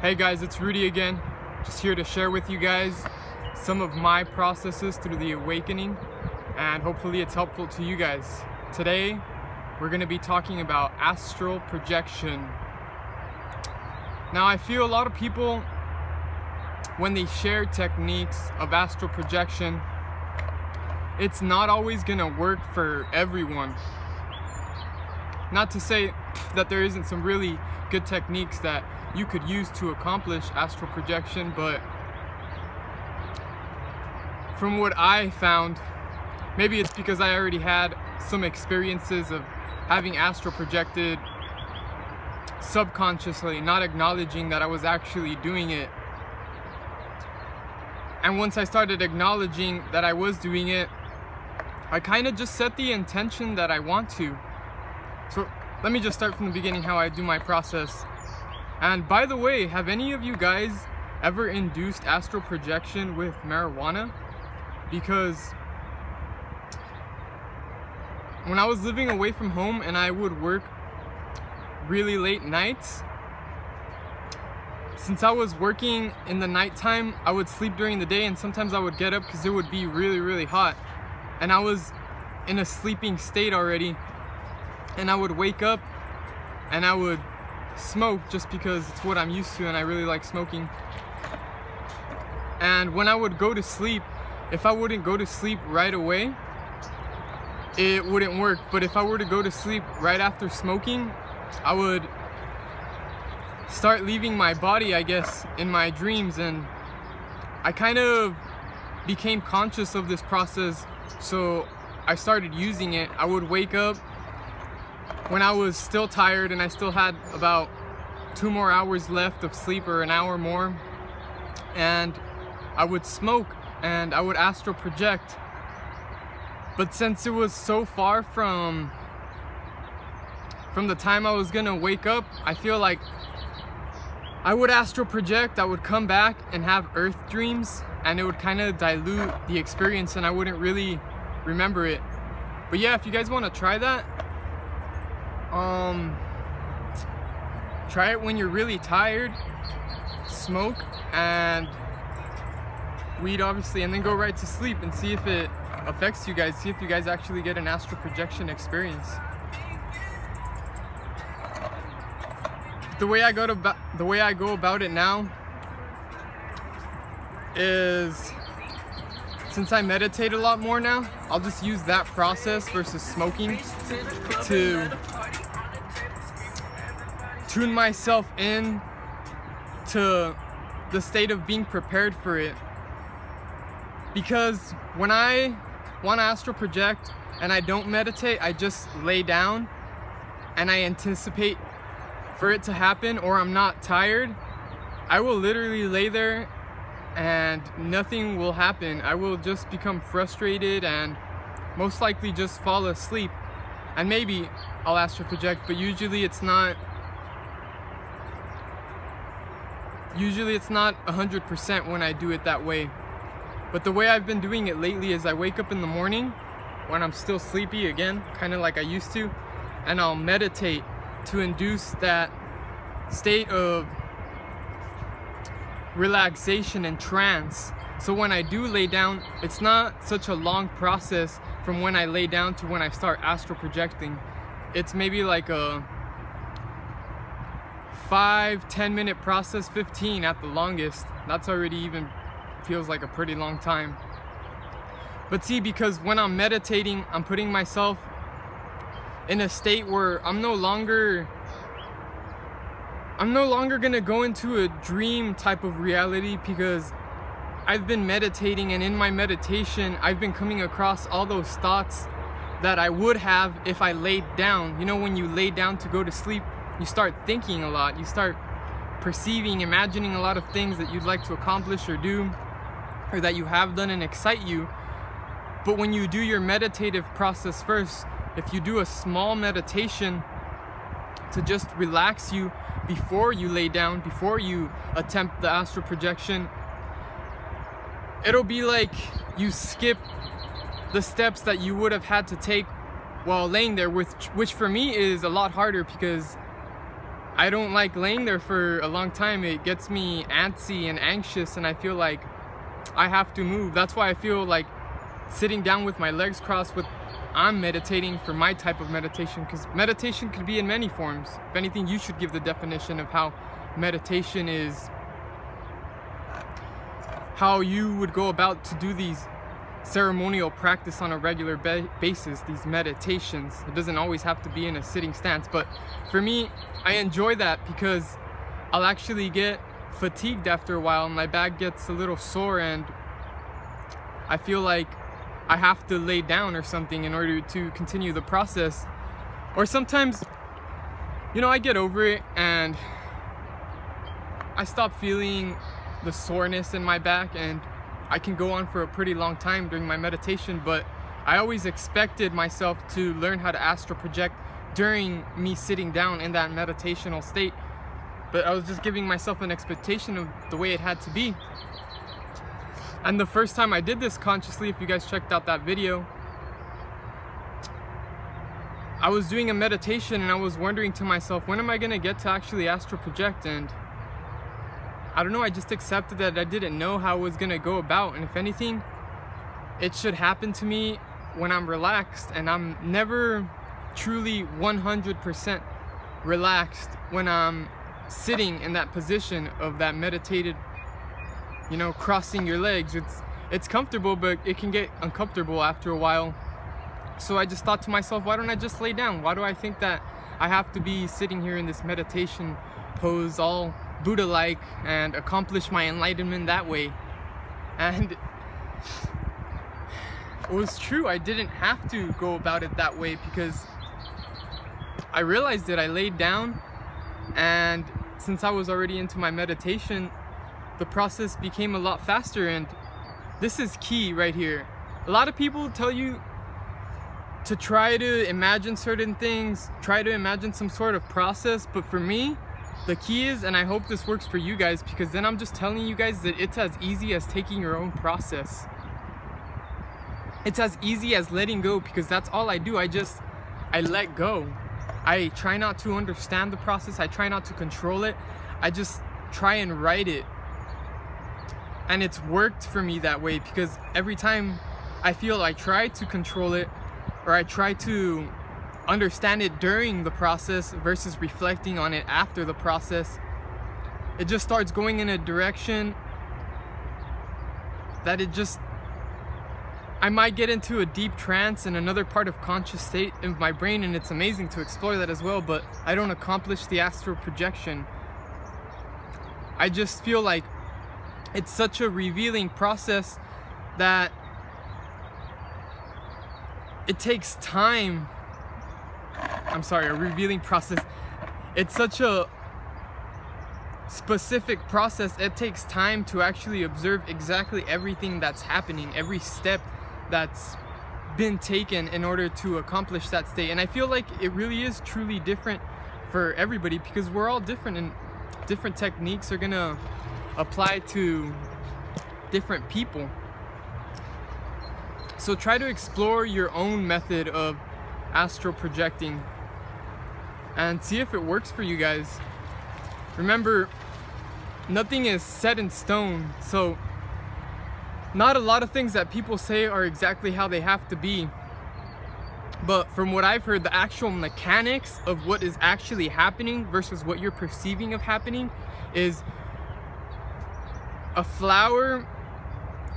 Hey guys, it's Rudy again, just here to share with you guys some of my processes through the awakening, and hopefully it's helpful to you guys. Today, we're going to be talking about astral projection. Now, I feel a lot of people, when they share techniques of astral projection, it's not always going to work for everyone. Not to say that there isn't some really good techniques that you could use to accomplish astral projection, but from what I found, maybe it's because I already had some experiences of having astral projected subconsciously, not acknowledging that I was actually doing it. And once I started acknowledging that I was doing it, I kind of just set the intention that I want to. So let me just start from the beginning how I do my process. And by the way, have any of you guys ever induced astral projection with marijuana? Because when I was living away from home and I would work really late nights, since I was working in the nighttime, I would sleep during the day, and sometimes I would get up because it would be really hot. And I was in a sleeping state already. And I would wake up and I would smoke just because it's what I'm used to and I really like smoking. And when I would go to sleep, if I wouldn't go to sleep right away, it wouldn't work. But if I were to go to sleep right after smoking, I would start leaving my body, I guess, in my dreams. And I kind of became conscious of this process, so I started using it. I would wake up when I was still tired and I still had about 2 more hours left of sleep, or an hour more, and I would smoke and I would astral project. But since it was so far from the time I was gonna wake up, I feel like I would astral project, I would come back and have earth dreams, and it would kind of dilute the experience and I wouldn't really remember it. But yeah, if you guys want to try that, try it when you're really tired, smoke and weed obviously, and then go right to sleep and see if it affects you guys, see if you guys actually get an astral projection experience. The way I go about it now is, since I meditate a lot more now, I'll just use that process versus smoking to tune myself in to the state of being prepared for it. Because when I want to astral project and I don't meditate, I just lay down and I anticipate for it to happen, or I'm not tired, I will literally lay there and nothing will happen. I will just become frustrated and most likely just fall asleep. And maybe I'll astral project, but usually it's not 100% when I do it that way. But the way I've been doing it lately is I wake up in the morning when I'm still sleepy again, kind of like I used to, and I'll meditate to induce that state of relaxation and trance. So when I do lay down, it's not such a long process from when I lay down to when I start astral projecting. It's maybe like a 5-10 minute process, 15 at the longest. That's already even feels like a pretty long time. But see, because when I'm meditating, I'm putting myself in a state where I'm no longer gonna go into a dream type of reality, because I've been meditating, and in my meditation I've been coming across all those thoughts that I would have if I laid down. You know, when you lay down to go to sleep, you start thinking a lot, you start perceiving, imagining a lot of things that you'd like to accomplish or do, or that you have done and excite you. But when you do your meditative process first, if you do a small meditation to just relax you before you lay down, before you attempt the astral projection, it'll be like you skip the steps that you would have had to take while laying there, which for me is a lot harder, because I don't like laying there for a long time. It gets me antsy and anxious, and I feel like I have to move. That's why I feel like sitting down with my legs crossed, I'm meditating for my type of meditation, because meditation could be in many forms. If anything, you should give the definition of how meditation is, how you would go about to do these ceremonial practice on a regular basis, these meditations. It doesn't always have to be in a sitting stance, but for me, I enjoy that because I'll actually get fatigued after a while, and my back gets a little sore, and I feel like I have to lay down or something in order to continue the process. Or sometimes, you know, I get over it and I stop feeling the soreness in my back, and I can go on for a pretty long time during my meditation. But I always expected myself to learn how to astral project during me sitting down in that meditational state, but I was just giving myself an expectation of the way it had to be. And the first time I did this consciously, if you guys checked out that video, I was doing a meditation and I was wondering to myself, when am I gonna get to actually astral project? And I don't know, I just accepted that I didn't know how it was gonna go about, and if anything, it should happen to me when I'm relaxed, and I'm never truly 100% relaxed when I'm sitting in that position of that meditated, you know, crossing your legs. It's comfortable, but it can get uncomfortable after a while. So I just thought to myself, why don't I just lay down? Why do I think that I have to be sitting here in this meditation pose all Buddha-like and accomplish my enlightenment that way? And it was true, I didn't have to go about it that way, because I realized that I laid down, and since I was already into my meditation, the process became a lot faster. And this is key right here. A lot of people tell you to try to imagine certain things, try to imagine some sort of process, but for me, the key is, and I hope this works for you guys, because then I'm just telling you guys that it's as easy as taking your own process. It's as easy as letting go, because that's all I do. I let go. I try not to understand the process. I try not to control it. I just try and write it. And it's worked for me that way, because every time I feel I try to control it, or I try to understand it during the process versus reflecting on it after the process, it just starts going in a direction that I might get into a deep trance in another part of conscious state of my brain, and it's amazing to explore that as well, but I don't accomplish the astral projection. I just feel like it's such a revealing process that it takes time. I'm sorry, a revealing process. It's such a specific process. It takes time to actually observe exactly everything that's happening, every step that's been taken in order to accomplish that state. And I feel like it really is truly different for everybody, because we're all different, and different techniques are gonna apply to different people. So try to explore your own method of astral projecting and see if it works for you guys. Remember, nothing is set in stone, so not a lot of things that people say are exactly how they have to be. But from what I've heard, the actual mechanics of what is actually happening versus what you're perceiving of happening is a flower.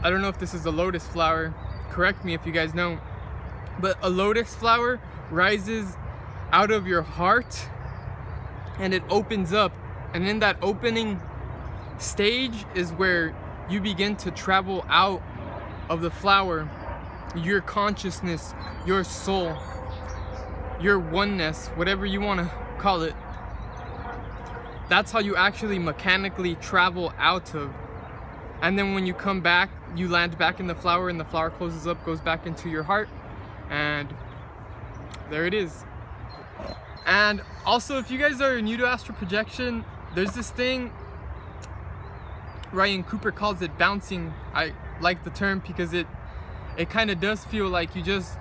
I don't know if this is a lotus flower, correct me if you guys know, but a lotus flower rises out of your heart and it opens up, and in that opening stage is where you begin to travel out of the flower, your consciousness, your soul, your oneness, whatever you want to call it. That's how you actually mechanically travel out of. And then when you come back, you land back in the flower, and the flower closes up, goes back into your heart, and there it is. And also, if you guys are new to astral projection, there's this thing, Ryan Cooper calls it bouncing. I like the term because it kind of does feel like you just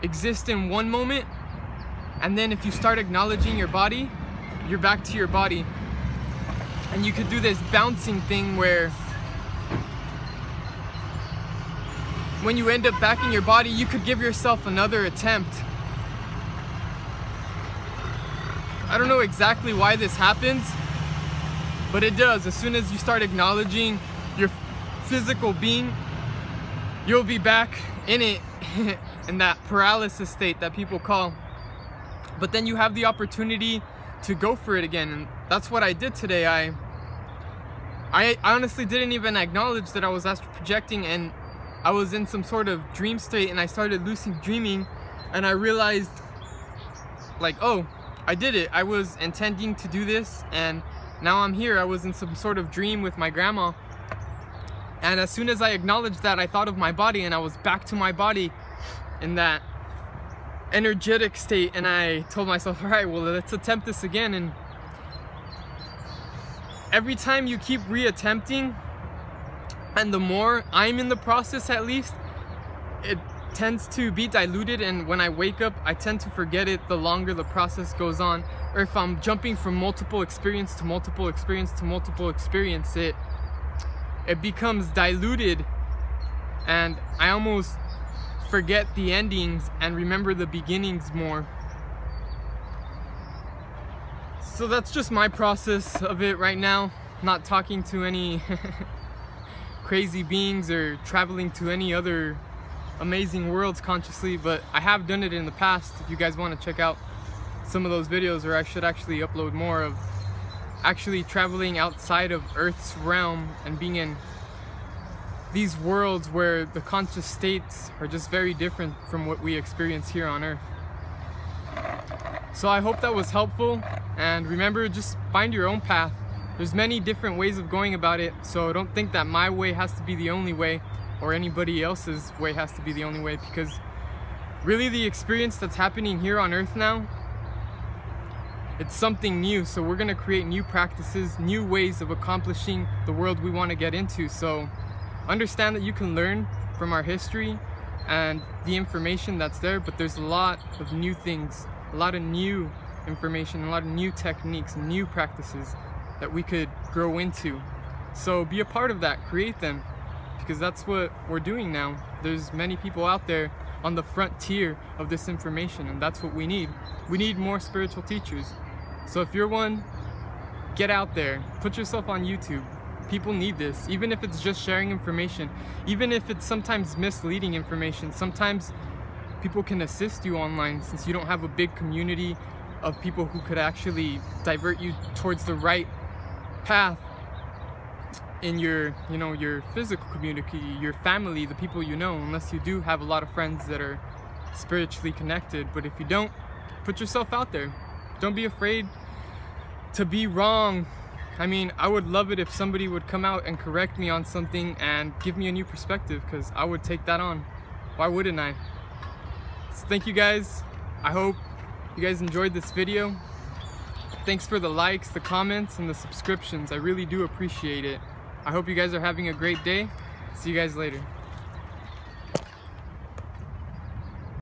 exist in one moment And then if you start acknowledging your body, you're back to your body. And you could do this bouncing thing where when you end up back in your body, you could give yourself another attempt. I don't know exactly why this happens, but it does. As soon as you start acknowledging your physical being, you'll be back in it, in that paralysis state that people call. But then you have the opportunity to go for it again, and that's what I did today. I honestly didn't even acknowledge that I was astral projecting, and I was in some sort of dream state, and I started lucid dreaming, and I realized, like, oh, I did it. I was intending to do this, and now I'm here. I was in some sort of dream with my grandma, and as soon as I acknowledged that, I thought of my body, and I was back to my body in that energetic state, and I told myself, all right, well, let's attempt this again. And every time you keep reattempting, and the more I'm in the process, at least, it tends to be diluted, and when I wake up, I tend to forget it the longer the process goes on. Or if I'm jumping from multiple experience to multiple experience to multiple experience, it becomes diluted, and I almost forget the endings and remember the beginnings more. So that's just my process of it right now. Not talking to any crazy beings or traveling to any other amazing worlds consciously, but I have done it in the past. If you guys want to check out some of those videos, or I should actually upload more of actually traveling outside of Earth's realm and being in these worlds where the conscious states are just very different from what we experience here on Earth. So I hope that was helpful, and remember, just find your own path. There's many different ways of going about it, so don't think that my way has to be the only way, or anybody else's way has to be the only way, because really the experience that's happening here on Earth now, it's something new. So we're going to create new practices, new ways of accomplishing the world we want to get into. So understand that you can learn from our history and the information that's there, but there's a lot of new things, a lot of new information, a lot of new techniques, new practices that we could grow into. So be a part of that, create them, because that's what we're doing now. There's many people out there on the frontier of this information, and that's what we need. We need more spiritual teachers. So if you're one, get out there, put yourself on YouTube. People need this, even if it's just sharing information, even if it's sometimes misleading information. Sometimes people can assist you online, since you don't have a big community of people who could actually divert you towards the right path in your, your physical community, your family, the people you know, unless you do have a lot of friends that are spiritually connected. But if you don't, put yourself out there. Don't be afraid to be wrong. I mean, I would love it if somebody would come out and correct me on something and give me a new perspective, because I would take that on. Why wouldn't I? So thank you guys. I hope you guys enjoyed this video. Thanks for the likes, the comments, and the subscriptions. I really do appreciate it. I hope you guys are having a great day. See you guys later.